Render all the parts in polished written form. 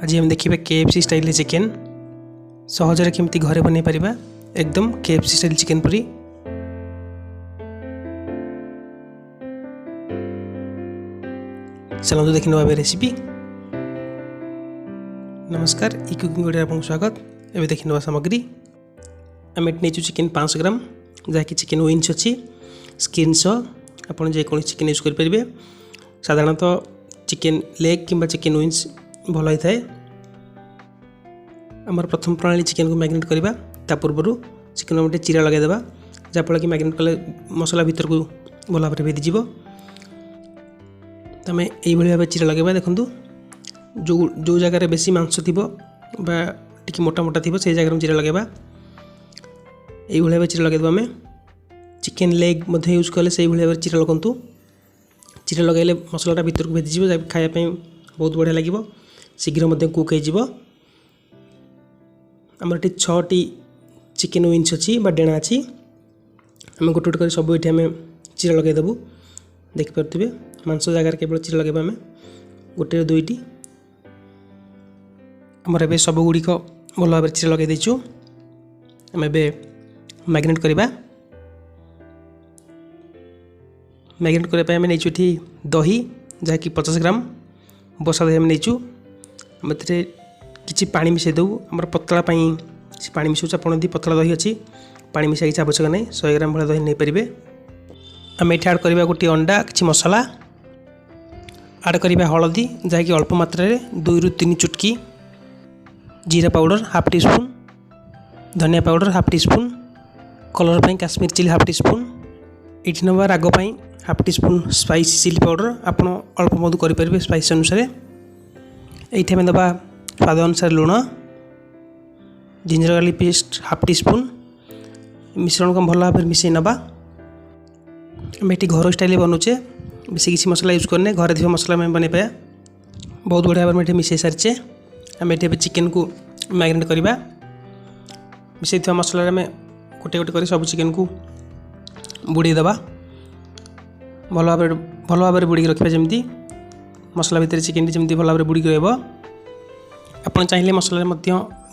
आज हम देखिए KFC स्टाइल चिकेन सहजरे केमती घरे बनै परिबा एकदम KFC स्टाइल चिकेन परी। चलो देखिए नवा रेसिपी। नमस्कार, इकुकिंग ओडिया आपको स्वागत। एबे देखिए नवा सामग्री आम नहीं चिकेन 500 ग्राम जहाँकि चिकेन विंग्स अच्छी स्किन सह आप चिकेन यूज करेंगे। साधारणतः चिकेन लेग कि चिकेन विंग्स भल होता है। आमर प्रथम प्रणाली चिकेन को मैरिनेट करवा ता पूर्व चिकेन गोटे चिरा लगेदेवा जहाँफल कि मैरिनेट कले मसला भीतर को भल भाव भेदीज। आम यही भाव चिरा लगे देखूँ जो जगार बेसी मांस थी मोटा मोटा थी से जगह चिरा लगे यही भाव चिरा लगेदेव। आम चिकेन लेग यूज कले से भाव चिरा लगतु। चिरा लगे मसलाटा भीतर को भेदीज खायापी बहुत बढ़िया लगे शीघ्र कुक हो। आमर ये 6टी चिकेन विंग्स अच्छी डेणा अच्छी आम गोटे गोटे सब ये आम चिरा लगेदेबू। देखिपे मांस जगार केवल चिरा लगे आम गोटे 2टी आमर ए सब गुड़िक भल भाव चिरा लगे देचु। आम ए मैरिनेट करवा। मैरिनेट करने आम नहीं दही जहाँकि 50 ग्राम बसा दही आम नहीं आम किसी पानी मिसाई देव। आम पतला पानी मिसाऊँ आप पतला दही अच्छी पानी मिसाई किसी आवश्यक नहीं 100 ग्राम भाई दही नहीं पारे। आम ये आड करवा गोटे अंडा किसी मसला आड करवा हलदी जहाँकि अल्प मात्रा 2 ରୁ 3 चुटकी जीरा पाउडर हाफ टी स्पून धनिया powder half teaspoon colour पर Kashmir chilli half teaspoon ये नवा राग half teaspoon spicy chilli powder आप अल्प बहुत करेंगे स्पाइस अनुसार। ये आम दबा स्वाद अनुसार लुण ginger garlic paste half teaspoon मिश्रण को भल भाव मिसई नवा। आम ये घर स्टाइल बनाऊे बेसी किसी मसला यूज करने घर थी मसला में बन पाया बहुत बढ़िया भाव में मिसई सारी। आम ये चिकेन को मैरिनेट करवा मिसई मसला आम गोटे गोटे कर सब चिकेन को बुड़े दबा भल भाव बुड़ी रखा जमी मसला भितर चिकेन जमी भल भाव बुड़ी रहा। आपन चाहिए मसला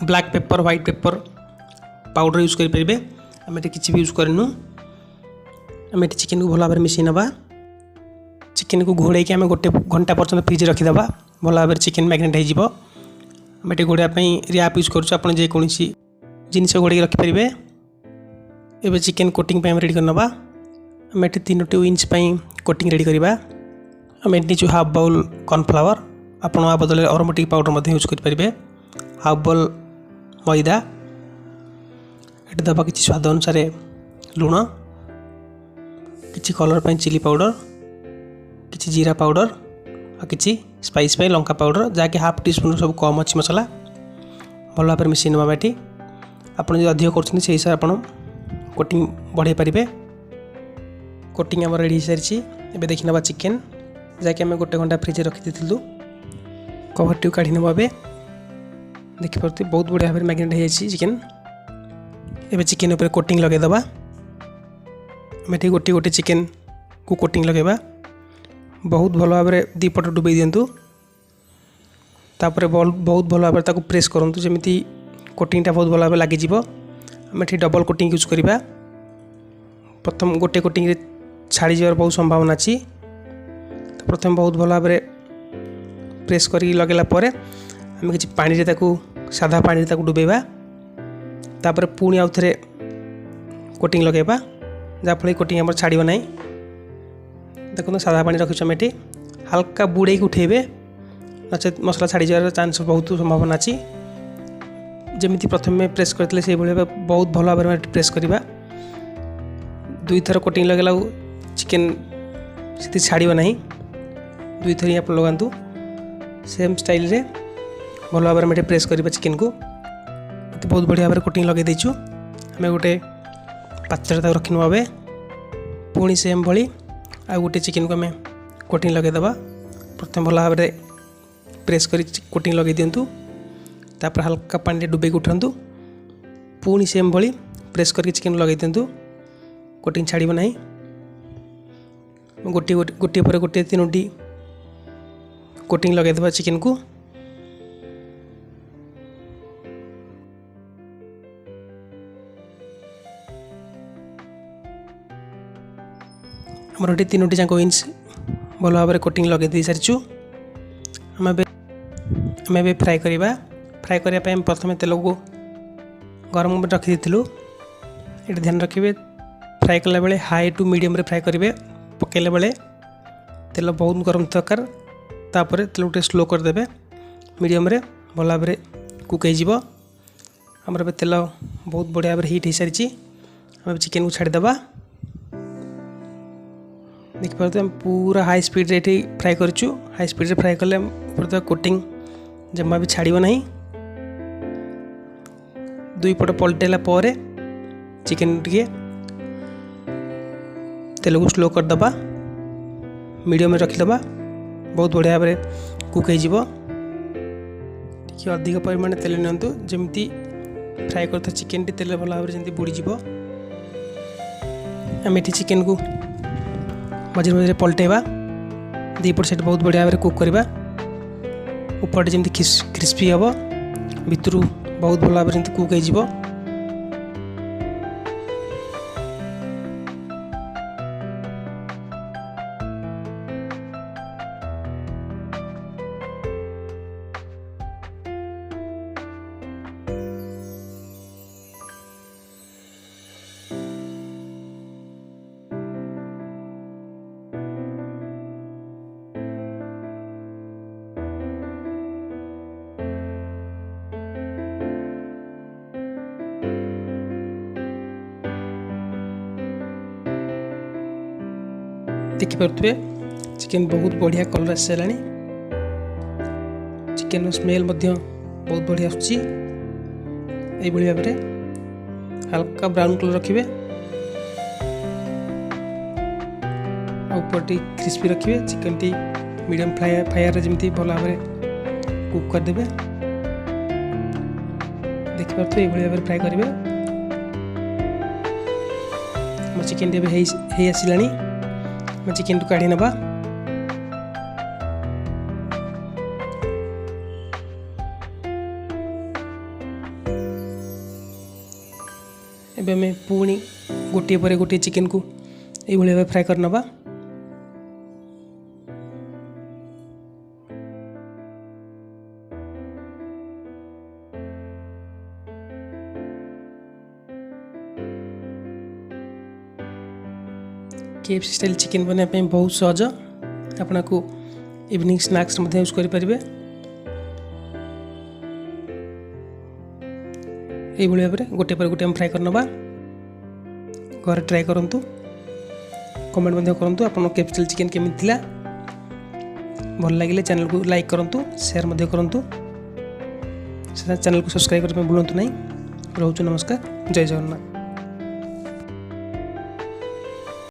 black pepper white pepper powder use करेंगे। आम ये किसी भी यूज करनु। आम ये चिकेन को भल भाव मिसई नवा। चिकेन को घोड़े आम गोटे घंटा पर्यटन फ्रिज रखीदे भल भाव चिकेन मैरिनेट हो। आम ये घोड़ापी रैप यूज कर जेकोसी जिनस घोड़े रखिपारे। एवं चिकेन कोटिंग रेडी करनवा। आम ये 3टी विंग्स कोटिंग रेडी करवा। आम ये हाफ बाउल कॉर्नफ्लावर आप बदल अरोमेटिक पाउडर यूज करेंगे हाफ बाउल मैदा ये दबा किसी स्वाद अनुसार लुण किसी कलर पर चिली पाउडर किसी जीरा पाउडर और किसी स्पाइस लंका पाउडर जहाँकि हाफ टी स्पून सब कम अच्छी मसला भल भाव मिसई नवा। ये आप अधिक कर हिसाब से आप कोटिंग बढ़ाई पारे। कोटिंग आम रेडी हो सारी। एबे देखि नवा चिकेन जहाँकि आम गोटे घंटा फ्रिज रखी देलु कवर टी काढ़ी नवा। देखिपे बहुत बढ़िया भाव मैरिनेट हो चिकेन। एबे चिकेन उपर कोटिंग लगेदेवा। आम ये गोटे गोटे चिकेन को कोटिंग लगेबा बहुत भल भाव दीपट डुबे दिंतु। तापर बहुत भल भाव प्रेस करूँ जमी कोटिंगटा बहुत भल भाव लगे। आम ये डबल कोटिंग यूज करवा। प्रथम गोटे कोटिंग छाड़ी जबार बहुत संभावना अच्छी। तो प्रथम बहुत भल भाव प्रेस कर लगेला आम किसी पानी साधा पानी डुबेबा तापर पुणी आउ थे कोटिंग लगेबा जहाँफल कोटिंग आम छाड़ ना। देखो साधा पानी रखी आम ये हल्का बुड़े उठेबे नचे मसला छाड़ जबार चांस बहुत संभावना अच्छी। जमी प्रथम प्रेस करते से बहुत भल भाव प्रेस करवा 2 थर कोटिंग लगेला चिकेन से छाड़ ना 2 थर आप लगातु सेम स्टाइल रे भल भाव में प्रेस करवा चिकेन को। तो बहुत बढ़िया भाव कोटिंग लगे देचु। आम गोटे पात्र रखी नवा पुणी सेम भली आ गोटे चिकेन को आम कोटिंग लगेदेवा। प्रथम भल भाव प्रेस कर कोटिंग लगे दिंतु तापर हल्का पानी डुबे उठातु पुणी सेम भली प्रेस करके चिकेन लगे दिंतु कोटिंग छाड़ ना। गोटे गोटे पर गोटे 3टी कोटिंग लगेदेवा चिकेन को। आमर ये 3टी जाक विंग्स भल भाव में कोटिंग लगे दे सारी आम ए फ्राए करवा। फ्राए करने प्रथम तेल को गरम रखी देलु। ये ध्यान रखिए फ्राए कला बेले हाई टू मीडियम रे फ्राए करेंगे। पकेला बेले तेल बहुत गरम दरकार। तापर तेल गोटे स्लो करदे मीडियम रे भल भाव में कुक हो। आमर तेल बहुत बढ़िया भाव हिट हो सारी। आम चिकेन को छाड़ीदे। देखिए आम पूरा हाई स्पीड रे फ्राए करूँ। हाई स्पीड रे फ्राए कले पूरा कोटिंग जमा भी छाड़ो ना। 2 पट पलटेला चिकेन टे तेल को स्लो करदे। मीडियम में रखीदे बहुत बढ़िया भाव में कुक हो। अधिक परिमाण तेल नियंतु जमी फ्राए करता चिकेन टी तेल भल भाव में बुड़ीज। आम ये चिकेन को मझे मझे पलटेवा। 2 पट साइड बहुत बढ़िया भाव में कुक करवा। ऊपर जमी क्रिस्पी हम भितर बहुत भल भाव में कुक हो। देखिपे चिकेन बहुत बढ़िया कलर आसी सारा। चिकेन स्मेल बहुत बढ़िया आसुची। यही भाव में हल्का ब्राउन कलर रखिए। ऊपर टी क्रिस्पी रखिए। चिकेन टी मीडियम फायर जमी भल भाव में कुक करदे। देखिपे ये भाव में फ्राए करेंगे। चिकेन टी आसला। चिकेन को काढ़ी नवा। एबे में पुणी गोटे पर गोटे चिकेन को ये भाव फ्राए कर नवा। KFC स्टाइल चिकेन बनाने बहुत सहज। आपन को इवनिंग स्नैक्स यूज करेंगे। ये भाव में गोटे पर गोटे फ्राए कर नवा। घर ट्राए करूँ। कमेंट करूँ आप KFC चिकेन केमी थिला। भल लगे चैनल को लाइक करूँ। शेयर करूँ। चैनल को सब्सक्राइब करने भूलु नहीं। रोचु नमस्कार। जय जगन्नाथ।